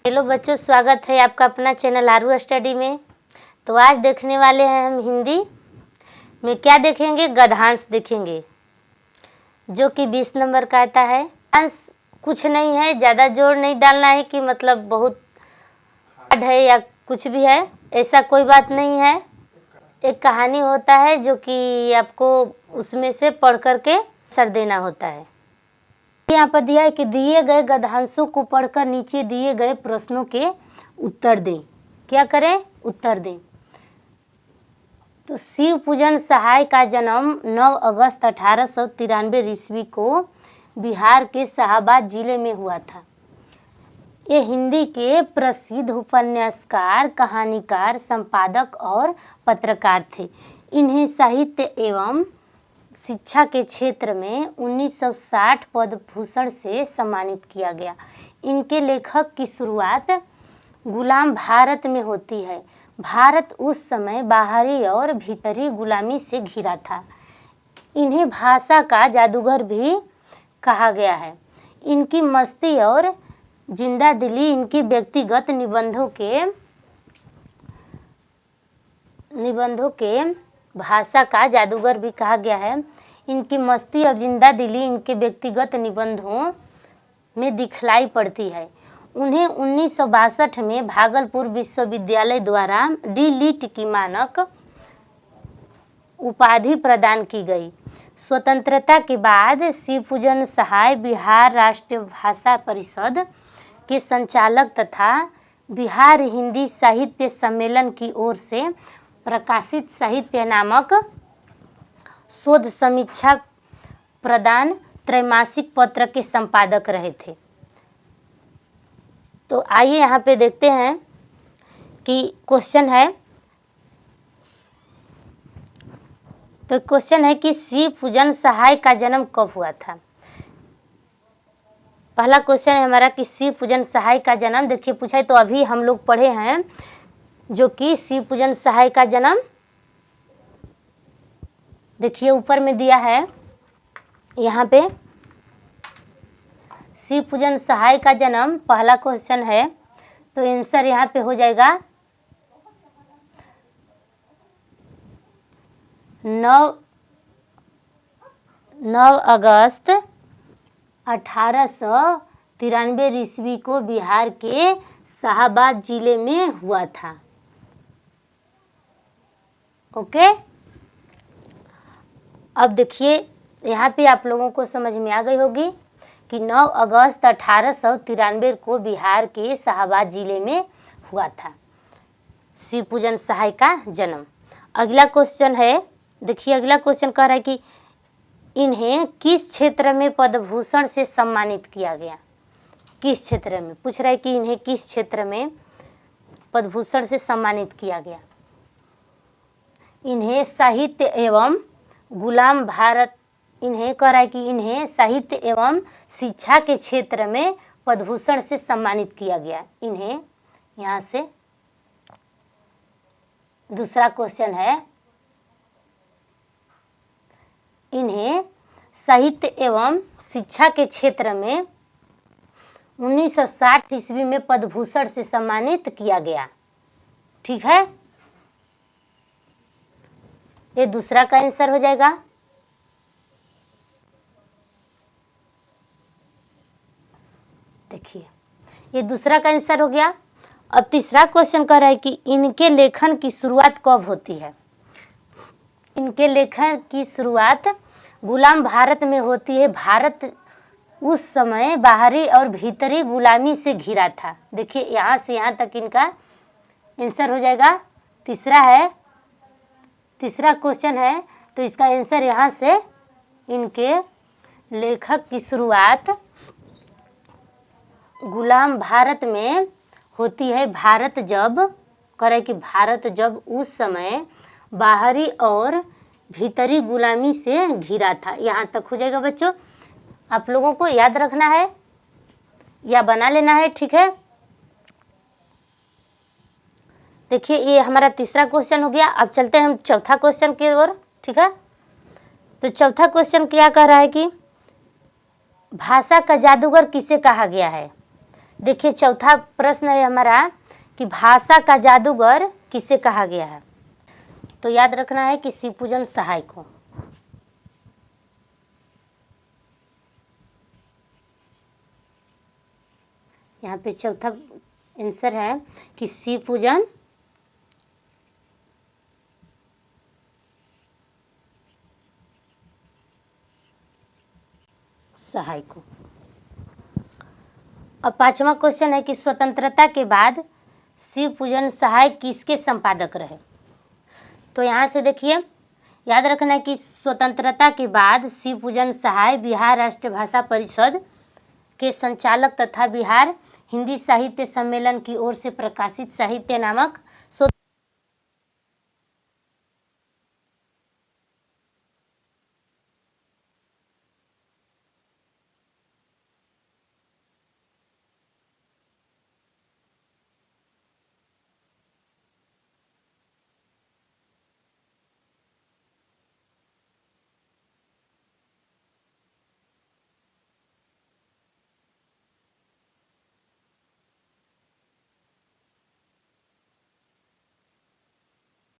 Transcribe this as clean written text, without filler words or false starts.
Hello बच्चों, स्वागत है आपका अपना चैनल आरू स्टडी में। तो आज देखने वाले हैं हम हिंदी में क्या देखेंगे, गद्यांश देखेंगे जो कि 20 नंबर का आता है। गद्यांश कुछ नहीं है, ज़्यादा जोर नहीं डालना है कि मतलब बहुत हार्ड है या कुछ भी है, ऐसा कोई बात नहीं है। एक कहानी होता है जो कि आपको उसमें से पढ़ करके आंसर देना होता है। यहाँ पर दिया है कि दिए गए गद्यांशों को पढ़कर नीचे दिए गए प्रश्नों के उत्तर दें। क्या करें? उत्तर दें। तो शिव पूजन सहाय का जन्म 9 अगस्त 1893 ईस्वी को बिहार के शाहाबाद जिले में हुआ था। ये हिंदी के प्रसिद्ध उपन्यासकार, कहानीकार, संपादक और पत्रकार थे। इन्हें साहित्य एवं शिक्षा के क्षेत्र में 1960 पद्म भूषण से सम्मानित किया गया। इनके लेखक की शुरुआत गुलाम भारत में होती है। भारत उस समय बाहरी और भीतरी गुलामी से घिरा था। इन्हें भाषा का जादूगर भी कहा गया है। इनकी मस्ती और जिंदा दिली इनकी व्यक्तिगत निबंधों के भाषा का जादूगर भी कहा गया है। इनकी मस्ती और जिंदा दिली इनके व्यक्तिगत निबंधों में दिखलाई पड़ती है। उन्हें 1962 में भागलपुर विश्वविद्यालय द्वारा डी.लिट की मानक उपाधि प्रदान की गई। स्वतंत्रता के बाद शिवपूजन सहाय बिहार राष्ट्रीय भाषा परिषद के संचालक तथा बिहार हिंदी साहित्य सम्मेलन की ओर से प्रकाशित साहित्य नामक शोध समीक्षा प्रदान त्रैमासिक पत्र के संपादक रहे थे। तो आइए यहाँ पे देखते हैं कि क्वेश्चन है। तो क्वेश्चन है कि शिव पूजन सहाय का जन्म कब हुआ था। पहला क्वेश्चन है हमारा कि शिव पूजन सहाय का जन्म, देखिए पूछा है तो अभी हम लोग पढ़े हैं जो कि शिव पूजन सहाय का जन्म, देखिए ऊपर में दिया है यहाँ पे शिव पूजन सहाय का जन्म। पहला क्वेश्चन है तो आंसर यहाँ पे हो जाएगा 9 अगस्त 1893 ईस्वी को बिहार के शाहाबाद जिले में हुआ था। ओके, अब देखिए यहाँ पे आप लोगों को समझ में आ गई होगी कि 9 अगस्त 1893 को बिहार के शाहाबाद जिले में हुआ था शिव पूजन सहाय का जन्म। अगला क्वेश्चन है, देखिए अगला क्वेश्चन कह रहा है कि इन्हें किस क्षेत्र में पद्म भूषण से सम्मानित किया गया। किस क्षेत्र में पूछ रहा है कि इन्हें किस क्षेत्र में पद्म भूषण से सम्मानित किया गया। इन्हें साहित्य एवं गुलाम भारत, इन्हें कह रहा है कि इन्हें साहित्य एवं शिक्षा के क्षेत्र में पद्म भूषण से सम्मानित किया गया। इन्हें यहाँ से दूसरा क्वेश्चन है, इन्हें साहित्य एवं शिक्षा के क्षेत्र में 1960 ईस्वी में पद्म भूषण से सम्मानित किया गया। ठीक है, ये दूसरा का आंसर हो जाएगा। देखिए ये दूसरा का आंसर हो गया। अब तीसरा क्वेश्चन कह रहा है कि इनके लेखन की शुरुआत कब होती है। इनके लेखन की शुरुआत गुलाम भारत में होती है। भारत उस समय बाहरी और भीतरी गुलामी से घिरा था। देखिए यहाँ से यहाँ तक इनका आंसर हो जाएगा। तीसरा क्वेश्चन है तो इसका आंसर यहाँ से इनके लेखक की शुरुआत गुलाम भारत में होती है। भारत जब उस समय बाहरी और भीतरी गुलामी से घिरा था। यहाँ तक हो जाएगा बच्चों, आप लोगों को याद रखना है या बना लेना है। ठीक है, देखिए ये हमारा तीसरा क्वेश्चन हो गया। अब चलते हैं हम चौथा क्वेश्चन की ओर। ठीक है, तो चौथा क्वेश्चन क्या कह रहा है कि भाषा का जादूगर किसे कहा गया है। देखिए चौथा प्रश्न है हमारा कि भाषा का जादूगर किसे कहा गया है। तो याद रखना है कि शिवपूजन सहाय को। यहाँ पे चौथा आंसर है कि शिवपूजन सहाय को। अब पांचवा क्वेश्चन है कि स्वतंत्रता के बाद शिवपूजन सहाय किसके संपादक रहे। तो यहाँ से देखिए याद रखना है कि स्वतंत्रता के बाद शिवपूजन सहाय बिहार राष्ट्र भाषा परिषद के संचालक तथा बिहार हिंदी साहित्य सम्मेलन की ओर से प्रकाशित साहित्य नामक